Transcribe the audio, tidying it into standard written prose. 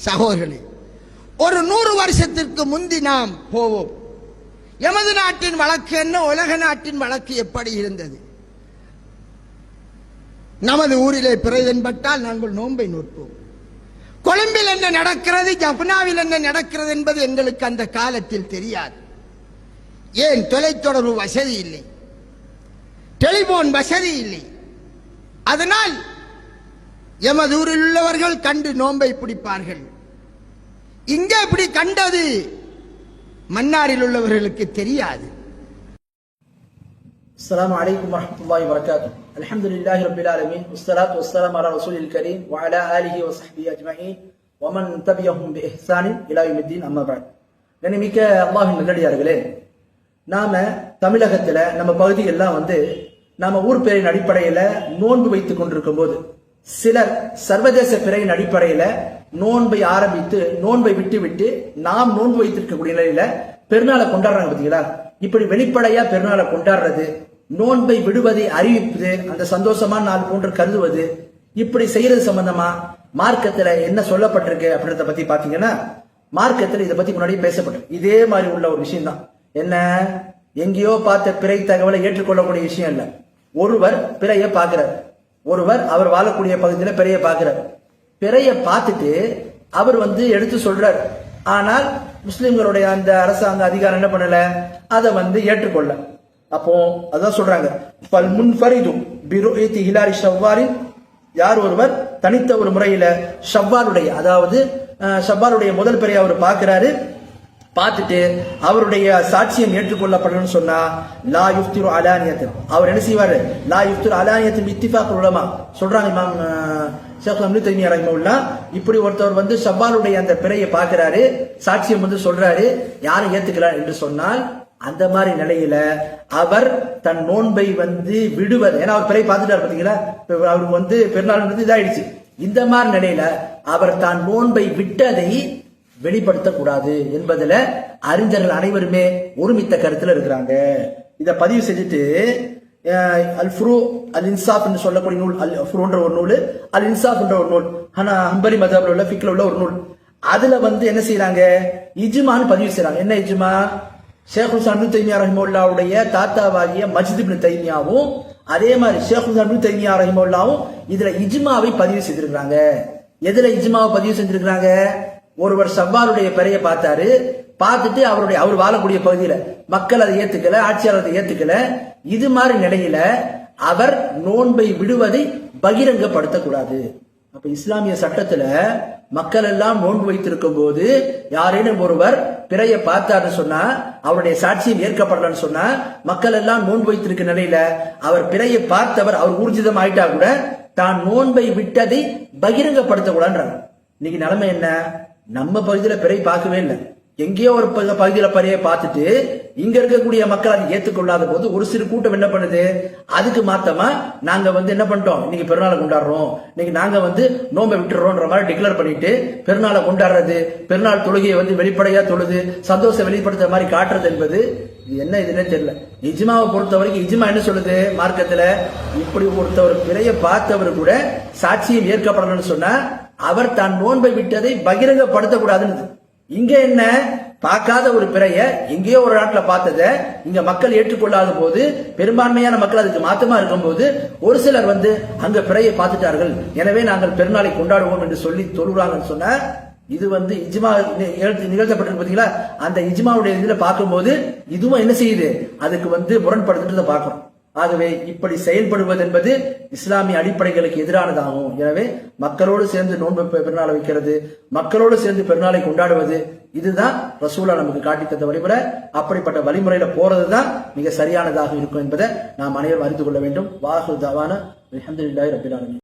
சகோதரர்களே, ஒரு 100 வருஷத்திற்கு முந்தி நாம் போவோம். எமது நாட்டின் வழக்கு என்ன, உலக நாட்டின் வழக்கு எப்படி இருந்தது? நமது ஊரிலே பிறை தென்பட்டால் நாங்கள் நோன்பை நோற்போம். கொழும்பில் என்ன நடக்கிறது, ஜப்னாவில் என்ன நடக்கிறது என்பது எங்களுக்கு அந்த காலத்தில் தெரியாது. ஏன்? தொலைத்தொடர்பு வசதி இல்லை, டெலிபோன் வசதி இல்லை. அதனால் எமது ஊரில் உள்ளவர்கள் கண்டு நோன்பை பிடிப்பார்கள். இங்கே இப்படி கண்டது மன்னாரில் உள்ளவர்களுக்கு தெரியாது. அஸ்ஸலாமு அலைக்கும் வரஹ்மத்துல்லாஹி வபரகாத்துஹு. அல்ஹம்துலில்லாஹி ரப்பில் ஆலமீன், வஸ்ஸலாத்து வஸ்ஸலாமு அலா ரசூலில் கரீம் வ அலா ஆலிஹி வ ஸஹ்பிஹி அஜ்மஈன் வ மன் தபியஹும் பி இஹ்சானின் இலா யௌமித்தீன். அம்மா பஅத். கண்ணியமிக்க அல்லாஹ்வின் நல்லடியார்களே, நாம தமிழகத்துல நம்ம பகுதியெல்லாம் நாம ஊர் பிறையின் அடிப்படையில நோன்பு வைத்துக் கொண்டிருக்கும் போது சிலர் சர்வதேச பிறையின் அடிப்படையில நோன்பை ஆரம்பித்து நோன்பை விட்டு நாம் நோன்பு வைத்திருக்கக்கூடிய நிலையில பெருநாளை கொண்டாடுறாங்க. பாத்தீங்களா? இப்படி வெளிப்படையா பெருநாளை கொண்டாடுறது, நோன்பை விடுவதை அறிவிப்பது, அந்த சந்தோஷமான நாள் போன்று கருதுவது, இப்படி செய்யறது சம்பந்தமா மார்க்கத்துல என்ன சொல்லப்பட்டிருக்கு அப்படின்றத பத்தி பாத்தீங்கன்னா, மார்க்கத்துல இதை பத்தி முன்னாடி பேசப்பட்டிருக்கு. இதே மாதிரி உள்ள ஒரு விஷயம் தான். என்ன? எங்கேயோ பார்த்த பிறை தகவலை ஏற்றுக்கொள்ளக்கூடிய விஷயம் இல்ல. ஒருவர் பிறைய பாக்குறார், ஒருவர் அவர் வாழக்கூடிய பகுதியில பிறைய பாக்குறார். பிறைய பார்த்துட்டு அவர் எடுத்து சொல்றார். ஆனால் முஸ்லிம்களுடைய அந்த அரசாங்க அதிகாரம் என்ன பண்ணல, அதை ஏற்றுக்கொள்ள. அப்போ அதான் சொல்றாங்க, பல் முன்ஃபரிதும் பிருஇதி ஹிலாரி ஷவ்வாலின், யார் ஒருவர் தனித்த ஒரு முறையில ஷவ்வாலுடைய, அதாவது ஷவ்வாலுடைய முதல் பிறையை அவர் பார்க்கிறாரு, பார்த்துட்டு அவருடைய சாட்சியம் ஏற்றுக்கொள்ளப்படணும்னு சொன்னா லா யுஃப்திரு அலானியத்தின், அவர் என்ன செய்வாரு? லா யுஃப்திரு அலானியத்தின் இத்திஃபாக் உலமா சொல்றாங்க. இமாம் ஷேக் இப்னு தைமியா ரஹிமஹுல்லாஹ், இப்படி ஒருத்தவர் ஷவ்வாலுடைய அந்த பிறையை பார்க்கிறாரு, சாட்சியம் சொல்றாரு, யாரும் ஏத்துக்கலாம் என்று சொன்னால் அந்த மாதிரி நிலையில அவர் தன் நோன்பை விடுவது, ஏன்னா அவர் பிறை பார்த்துட்டார். பாத்தீங்களா? அவருக்கு பெருநாள் இதாயிடுச்சு. இந்த மாதிரி நிலையில அவர் தான் நோன்பை விட்டதை வெளிப்படுத்தக்கூடாது என்பதுல அறிஞர்கள் அனைவருமே ஒருமித்த கருத்துல இருக்கிறாங்க. இத பதிவு செஞ்சுட்டு அல் ஃபுரு அல் இன்சாப் என்று சொல்லக்கூடிய நூல், அல் ஃபுருன்ற ஒரு நூல், அல் இன்சாப் என்ற ஒரு நூல், ஹம்பலி மதப்ல உள்ள ஃபிக்ல உள்ள ஒரு நூல், அதுல என்ன செய்யறாங்க? இஜ்மான்னு பதிவு செய்யறாங்க. என்ன இஜ்மா? ஷேக் இப்னு தைமியா ரஹிமஹுல்லாஹ்வுடைய தாத்தாவாகிய மஜ்து இப்னு தைமியாவும் அதே மாதிரி ஷேக் இப்னு தைமியா ரஹிமஹுல்லாஹ்வும் இதுல இஜ்மாவை பதிவு செய்திருக்கிறாங்க. எதுல இஜ்மாவை பதிவு செஞ்சிருக்கிறாங்க? ஒருவர் ஷவ்வாலுடைய பிறையை பார்த்தாரு, பார்த்துட்டு அவர் வாழக்கூடிய பகுதியில மக்கள் அதை ஏத்துக்கல, ஆட்சியாளர் அதை ஏத்துக்கல. இது மாதிரி நிலையில அவர் நோன்பை விடுவதை பகிரங்கப்படுத்தக்கூடாது. அப்ப இஸ்லாமிய சட்டத்துல மக்கள் எல்லாம் நோன்பு வைத்திருக்கும் போது யாரேனும் ஒருவர் பிறையை பார்த்தாருன்னு சொன்னா, அவருடைய சாட்சியம் ஏற்கப்படலன்னு சொன்னா, மக்கள் எல்லாம் நோன்பு வைத்திருக்க நிலையில அவர் பிறையை பார்த்தவர் அவர் ஊர்ஜிதம் ஆயிட்டா கூட தான் நோன்பை விட்டதை பகிரங்கப்படுத்தக்கூடாதுன்றாங்க. இன்னைக்கு நிலைமை என்ன? நம்ம பகுதியில பிறை பார்க்கவே இல்லை, எங்கேயோ ஒரு பகுதியில பிறையை பார்த்துட்டு இங்க இருக்கக்கூடிய மக்கள் அதை ஏற்றுக்கொள்ளாத போது ஒரு சிறு கூட்டம் என்ன பண்ணுது, அதுக்கு மாத்தமா நாங்க என்ன பண்ணிட்டோம், இன்னைக்கு பெருநாளை கொண்டாடுறோம், இன்னைக்கு நாங்க நோன்பை விட்டுறோம்ன்ற மாதிரி டிக்ளேர் பண்ணிட்டு பெருநாளை கொண்டாடுறது, பெருநாள் தொழுகையை வெளிப்படையா தொழுது சந்தோஷம் வெளிப்படுத்துற மாதிரி காட்டுறது என்பது இது என்ன இதுன்னே தெரியல. இஜ்மாவை பொறுத்த வரைக்கும் இஜ்மா என்ன சொல்லுது மார்க்கத்துல? இப்படி ஒருத்தவர் பிறையை பார்த்தவர் கூட சாட்சியம் ஏற்கப்படணும்னு சொன்னா அவர் தான் நோன்பை விட்டதை பகிரங்கப்படுத்தக்கூடாதுன்னு. இங்க என்ன? பார்க்காத ஒரு பிறைய எங்கேயோ ஒரு நாட்டுல பார்த்தத இங்க மக்கள் ஏற்றுக்கொள்ளாத போது, பெரும்பான்மையான மக்கள் அதுக்கு மாத்தமா இருக்கும் போது ஒரு சிலர் அங்க பிறையை பார்த்துட்டார்கள், எனவே நாங்கள் பெருநாளை கொண்டாடுவோம் என்று சொல்லி தொழுறாங்கன்னு சொன்ன இது இஜ்மா நிகழ்த்தப்பட்டிருக்கு. பாத்தீங்களா? அந்த இஜ்மாவுடைய இதுல பார்க்கும்போது இதுவும் என்ன செய்யுது, அதுக்கு முரண்படுத்துறத பார்க்கணும். ஆகவே இப்படி செயல்படுவது என்பது இஸ்லாமிய அடிப்படைகளுக்கு எதிரானதாகும். எனவே மக்களோடு சேர்ந்து நோன்பு பெருநாளை வைக்கிறது, மக்களோடு சேர்ந்து பெருநாளை கொண்டாடுவது, இதுதான் ரசூலா நமக்கு காட்டி தந்த வழிமுறை. அப்படிப்பட்ட வழிமுறையில போறதுதான் மிக சரியானதாக இருக்கும் என்பதை நாம் அனைவரும் அறிந்து கொள்ள வேண்டும். வாஹு தவானா அல்ஹம்துலில்லாஹி ரப்பில் ஆலமீன்.